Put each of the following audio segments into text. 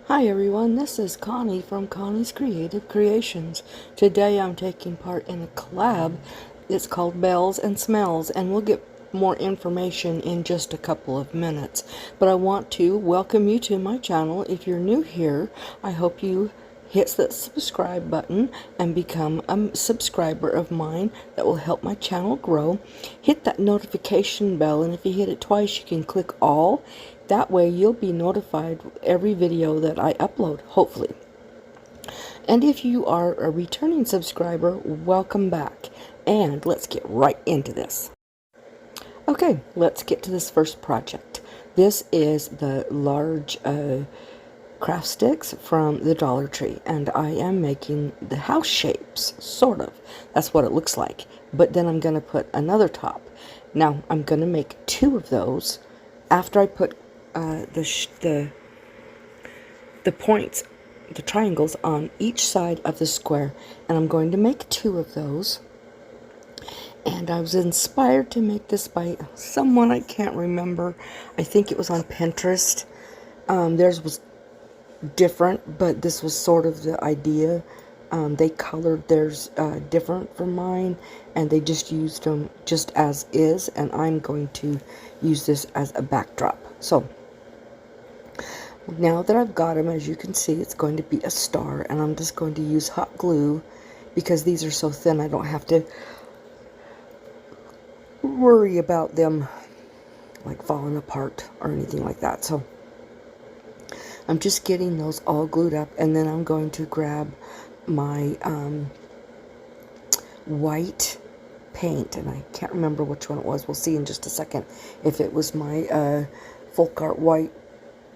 Hi everyone, this is Connie from Connie's Creative Creations. Today I'm taking part in a collab. It's called Bells and Smells, and we'll get more information in just a couple of minutes. But I want to welcome you to my channel. If you're new here, I hope you hit that subscribe button and become a subscriber of mine. That will help my channel grow. Hit that notification bell, and if you hit it twice, you can click all. That way you'll be notified every video that I upload, hopefully. And if you are a returning subscriber, welcome back. And let's get right into this. Okay, let's get to this first project. This is the large craft sticks from the Dollar Tree, and I am making the house shapes, sort of. That's what it looks like. But then I'm going to put another top. Now, I'm going to make two of those after I put the points, the triangles on each side of the square, and I'm going to make two of those. And I was inspired to make this by someone I can't remember. I think it was on Pinterest. Theirs was different, but this was sort of the idea. They colored theirs different from mine, and they just used them just as is, and I'm going to use this as a backdrop. So now that I've got them, as you can see, it's going to be a star, and I'm just going to use hot glue because these are so thin I don't have to worry about them like falling apart or anything like that. So I'm just getting those all glued up, and then I'm going to grab my white paint, and I can't remember which one it was. We'll see in just a second if it was my folk art white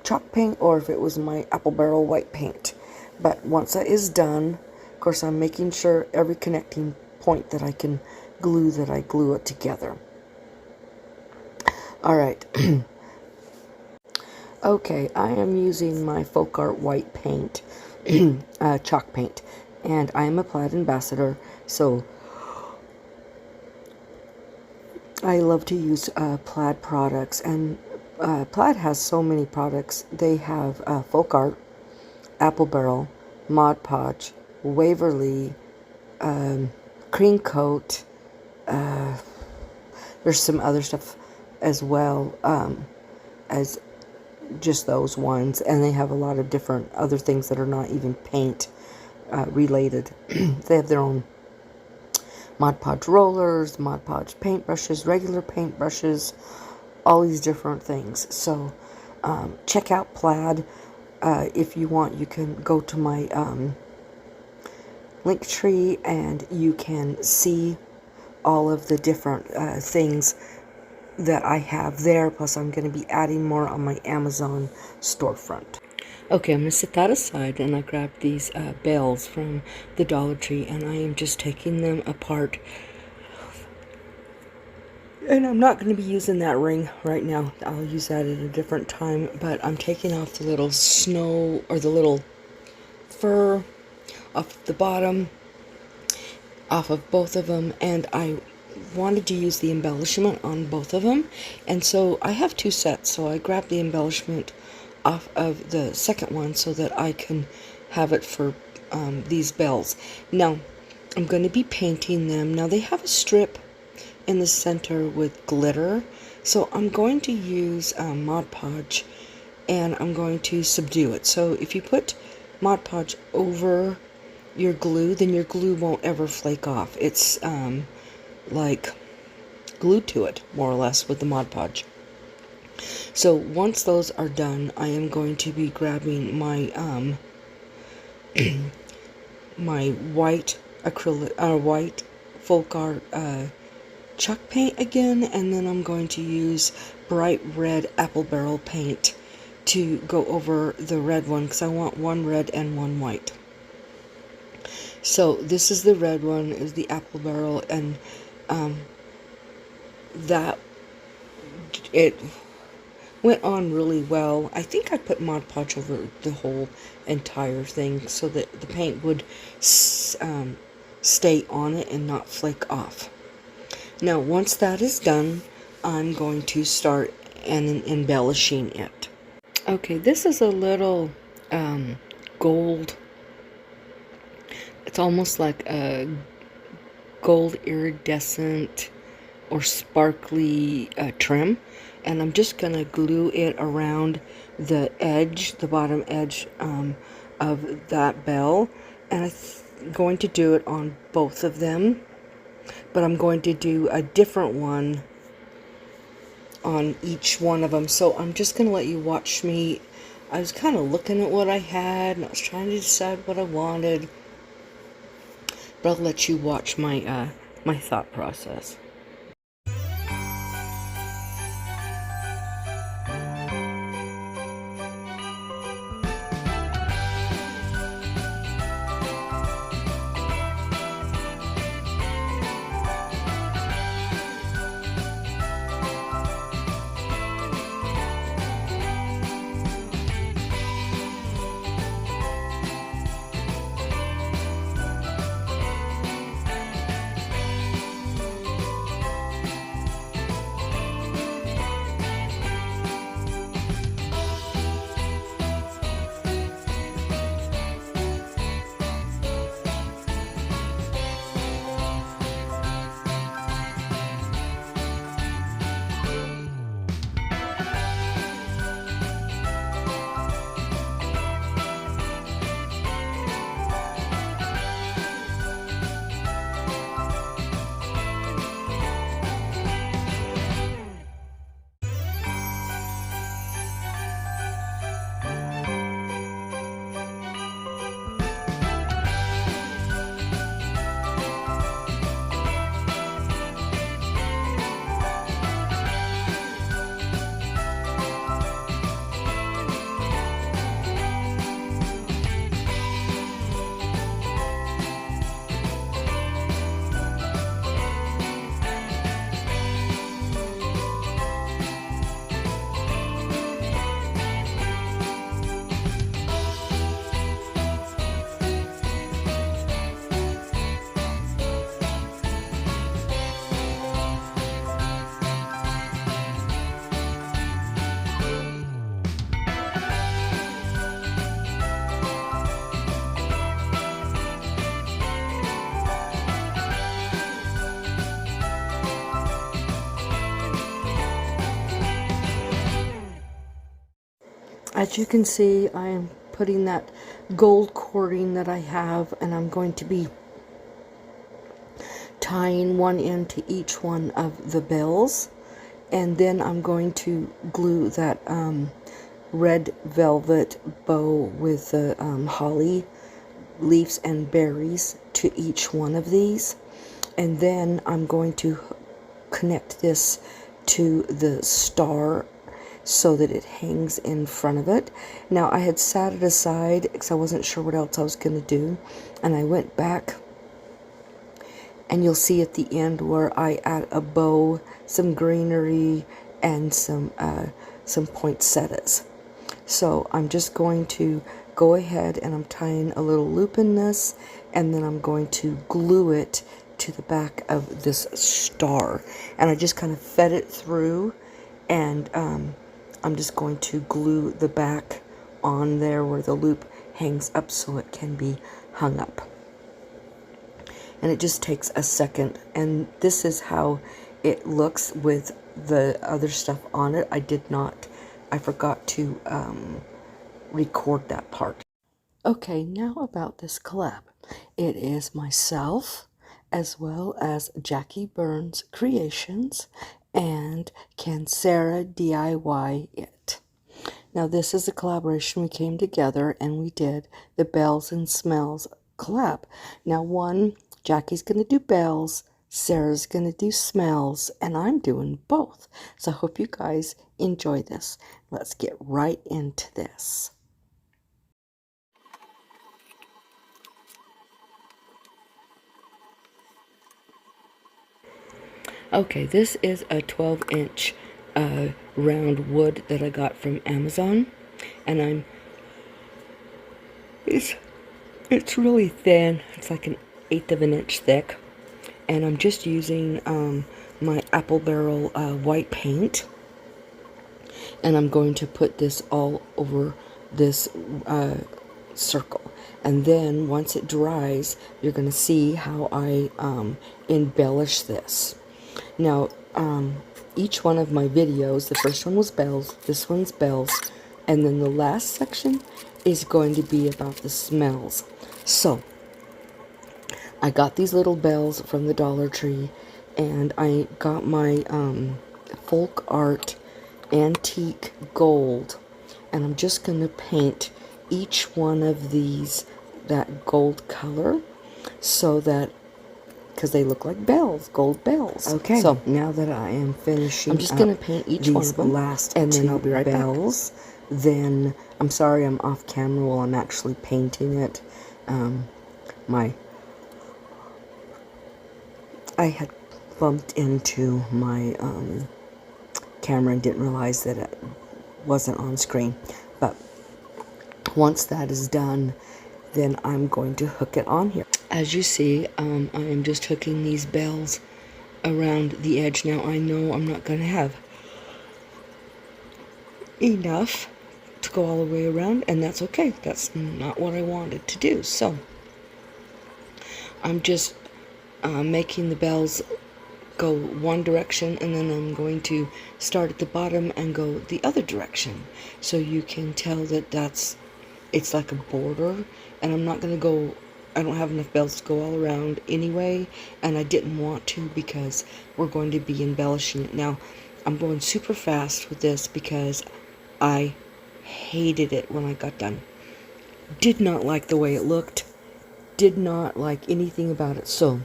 chalk paint or if it was my apple barrel white paint. But once that is done, of course, I'm making sure every connecting point that I can glue, that I glue it together. Alright. Okay, I am using my folk art white paint, chalk paint, and I am a Plaid ambassador, so I love to use Plaid products. And Plaid has so many products. They have folk art, apple barrel, Mod Podge, Waverly, cream coat. There's some other stuff as well as just those ones, and they have a lot of different other things that are not even paint related. They have their own Mod Podge rollers, Mod Podge paintbrushes, regular paintbrushes, all these different things. So check out Plaid. If you want, you can go to my link tree and you can see all of the different things that I have there. Plus I'm going to be adding more on my Amazon storefront. Okay, I'm going to set that aside, and I grabbed these bells from the Dollar Tree, and I am just taking them apart. And I'm not going to be using that ring right now. I'll use that at a different time, but I'm taking off the little snow, or the little fur off the bottom, off of both of them, and I wanted to use the embellishment on both of them, and so I have two sets, so I grabbed the embellishment off of the second one so that I can have it for these bells. Now I'm going to be painting them. Now they have a strip in the center with glitter, so I'm going to use Mod Podge, and I'm going to subdue it. So if you put Mod Podge over your glue, then your glue won't ever flake off. It's like glued to it, more or less, with the Mod Podge. So once those are done, I am going to be grabbing my my white acrylic, white folk art chalk paint again, and then I'm going to use bright red apple barrel paint to go over the red one, because I want one red and one white. So this is the red one, is the apple barrel, and that it went on really well. I think I put Mod Podge over the whole entire thing so that the paint would stay on it and not flake off. Now once that is done, I'm going to start embellishing it. Okay, this is a little gold. It's almost like a gold iridescent or sparkly trim, and I'm just gonna glue it around the edge, the bottom edge of that bell, and I'm going to do it on both of them, but I'm going to do a different one on each one of them. So I'm just gonna let you watch me. I was kind of looking at what I had, and I was trying to decide what I wanted, but I'll let you watch my my thought process. As you can see, I am putting that gold cording that I have, and I'm going to be tying one end to each one of the bells, and then I'm going to glue that red velvet bow with the holly leaves and berries to each one of these, and then I'm going to connect this to the star so that it hangs in front of it. Now, I had set it aside because I wasn't sure what else I was going to do, and I went back, and you'll see at the end where I add a bow, some greenery, and some poinsettias. So I'm just going to go ahead and I'm tying a little loop in this, and then I'm going to glue it to the back of this star, and I just kind of fed it through, and I'm just going to glue the back on there where the loop hangs up so it can be hung up. And it just takes a second, and this is how it looks with the other stuff on it. I forgot to record that part. Okay, now about this collab. It is myself, as well as Jackie Burns Creations, and Can Sarah DIY It. Now, this is a collaboration. We came together and we did the Bells and Smells collab. Now, Jackie's going to do bells, Sarah's going to do smells, and I'm doing both. So I hope you guys enjoy this. Let's get right into this. Okay, this is a 12-inch round wood that I got from Amazon, and it's really thin. It's like 1/8 of an inch thick, and I'm just using my apple barrel white paint, and I'm going to put this all over this circle. And then once it dries, you're going to see how I embellish this. Now, each one of my videos, the first one was bells, this one's bells, and then the last section is going to be about the smells. So, I got these little bells from the Dollar Tree, and I got my folk art antique gold, and I'm just going to paint each one of these that gold color, so that, because they look like bells, gold bells. Okay, so now that I am finishing, I'm just going to paint each one of them, last and then I'll be right bells back. Then, I'm sorry I'm off camera while I'm actually painting it. I had bumped into my camera and didn't realize that it wasn't on screen. But once that is done, then I'm going to hook it on here. As you see, I am just hooking these bells around the edge. Now, I know I'm not going to have enough to go all the way around, and that's okay. That's not what I wanted to do. So, I'm just making the bells go one direction, and then I'm going to start at the bottom and go the other direction. So you can tell that it's like a border, and I'm not going to go, I don't have enough bells to go all around anyway, and I didn't want to because we're going to be embellishing it. Now, I'm going super fast with this because I hated it when I got done. Did not like the way it looked, did not like anything about it. So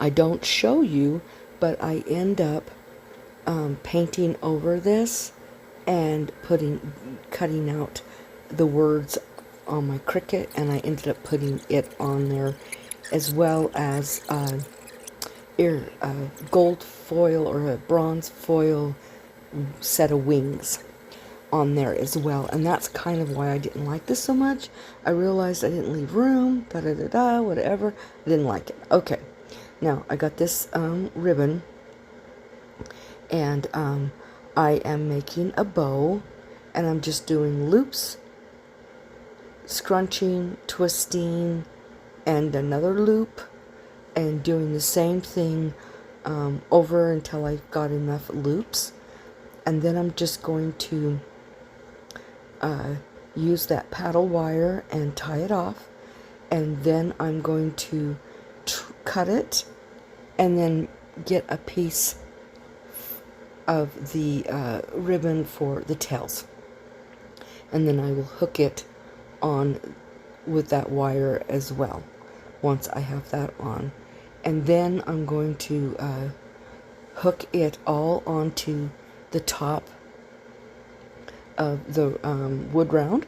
I don't show you, but I end up painting over this and cutting out the words on my Cricut, and I ended up putting it on there, as well as gold foil or a bronze foil set of wings on there as well. And that's kind of why I didn't like this so much. I realized I didn't leave room, whatever. I didn't like it. Okay. Now, I got this ribbon, and I am making a bow, and I'm just doing loops, scrunching, twisting, and another loop, and doing the same thing over until I've got enough loops. And then I'm just going to use that paddle wire and tie it off, and then I'm going to cut it and then get a piece of the ribbon for the tails, and then I will hook it on with that wire as well once I have that on. And then I'm going to hook it all onto the top of the wood round,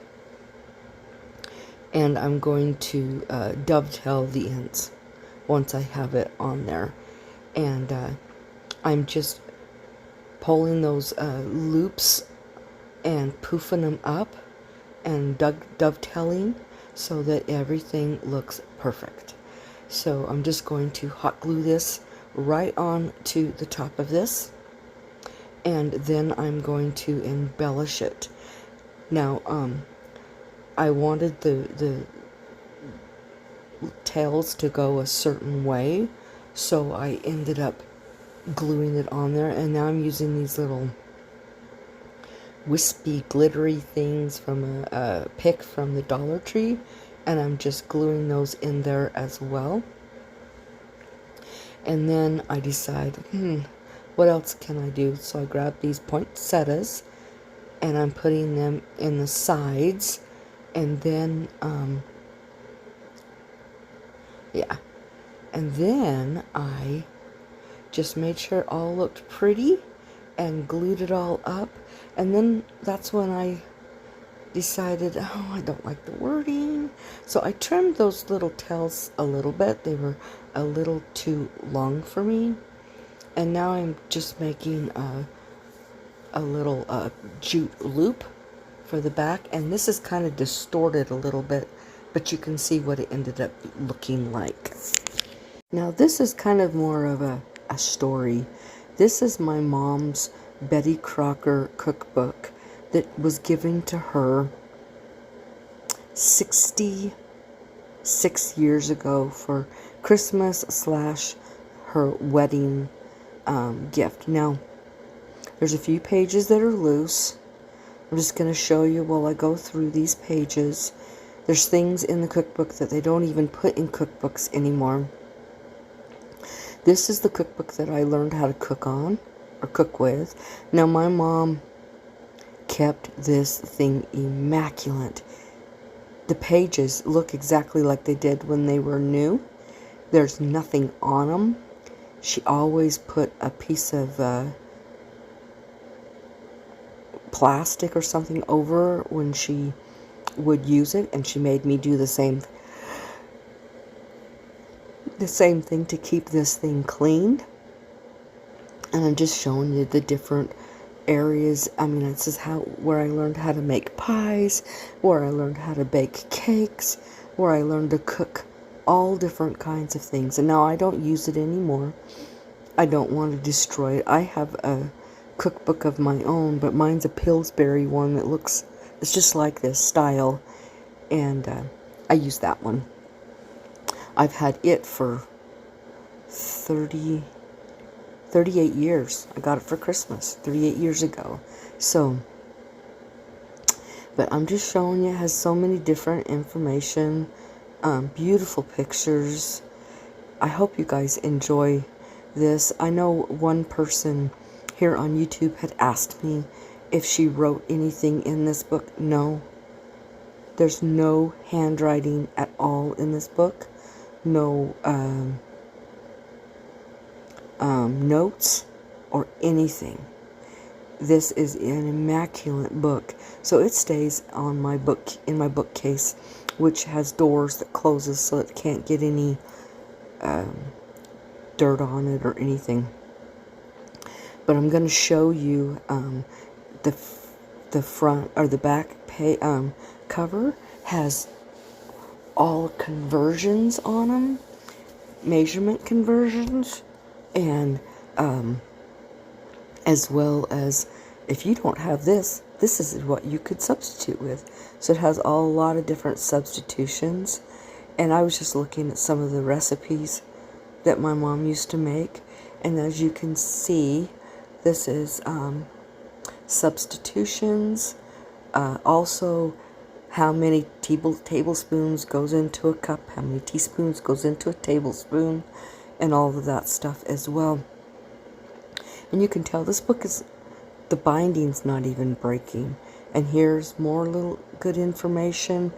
and I'm going to dovetail the ends once I have it on there. And I'm just pulling those loops and poofing them up and dovetailing so that everything looks perfect. So I'm just going to hot glue this right on to the top of this, and then I'm going to embellish it. Now, I wanted the tails to go a certain way, so I ended up gluing it on there, and now I'm using these little wispy glittery things from a pick from the Dollar Tree, and I'm just gluing those in there as well. And then I decide, what else can I do? So I grab these poinsettias, and I'm putting them in the sides, and then and then I just made sure it all looked pretty and glued it all up. And then that's when I decided, I don't like the wording, so I trimmed those little tails a little bit. They were a little too long for me, and now I'm just making a little jute loop for the back, and this is kind of distorted a little bit, but you can see what it ended up looking like. Now this is kind of more of a story. This is my mom's Betty Crocker cookbook that was given to her 66 years ago for Christmas / her wedding gift. Now, there's a few pages that are loose. I'm just going to show you while I go through these pages. There's things in the cookbook that they don't even put in cookbooks anymore. This is the cookbook that I learned how to cook on, or cook with. Now, my mom kept this thing immaculate. The pages look exactly like they did when they were new. There's nothing on them. She always put a piece of plastic or something over when she would use it, and she made me do the same thing to keep this thing clean. And I'm just showing you the different areas. I mean, this is where I learned how to make pies, where I learned how to bake cakes, where I learned to cook all different kinds of things. And now I don't use it anymore. I don't want to destroy it. I have a cookbook of my own, but mine's a Pillsbury one that it's just like this style, and I use that one. I've had it for 38 years. I got it for Christmas 38 years ago. So, but I'm just showing you, it has so many different information, beautiful pictures. I hope you guys enjoy this. I know one person here on YouTube had asked me if she wrote anything in this book. No. There's no handwriting at all in this book. No notes or anything. This is an immaculate book. So it stays on in my bookcase, which has doors that closes so it can't get any dirt on it or anything. But I'm going to show you the front or the back cover has all conversions on them, measurement conversions, and as well as, if you don't have this is what you could substitute with. So it has a lot of different substitutions. And I was just looking at some of the recipes that my mom used to make, and as you can see, this is substitutions, also how many tablespoons goes into a cup, how many teaspoons goes into a tablespoon, and all of that stuff as well. And you can tell this book the binding's not even breaking. And here's more little good information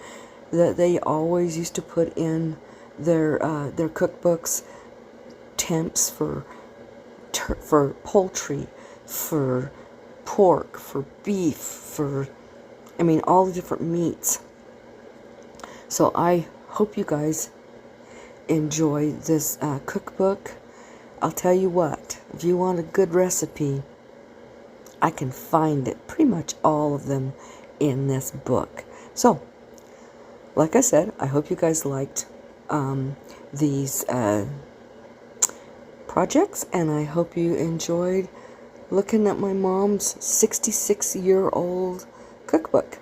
that they always used to put in their cookbooks. Temps for poultry, for pork, for beef, for all the different meats. So I hope you guys enjoy this cookbook. I'll tell you what, if you want a good recipe, I can find it, pretty much all of them, in this book. So, like I said, I hope you guys liked these projects, and I hope you enjoyed looking at my mom's 66-year-old cookbook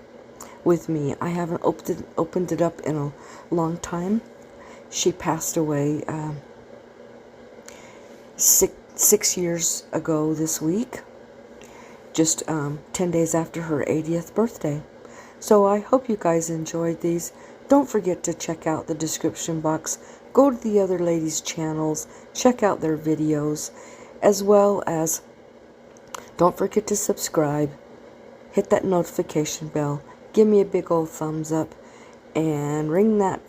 with me. I haven't opened it up in a long time. She passed away 6 years ago this week, just 10 days after her 80th birthday. So I hope you guys enjoyed these. Don't forget to check out the description box. Go to the other ladies' channels. Check out their videos. As well as, don't forget to subscribe. Hit that notification bell. Give me a big old thumbs up. And ring that,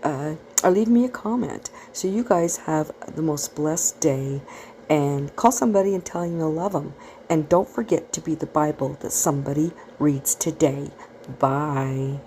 or leave me a comment. So you guys have the most blessed day. And call somebody and tell them you love them. And don't forget to be the Bible that somebody reads today. Bye.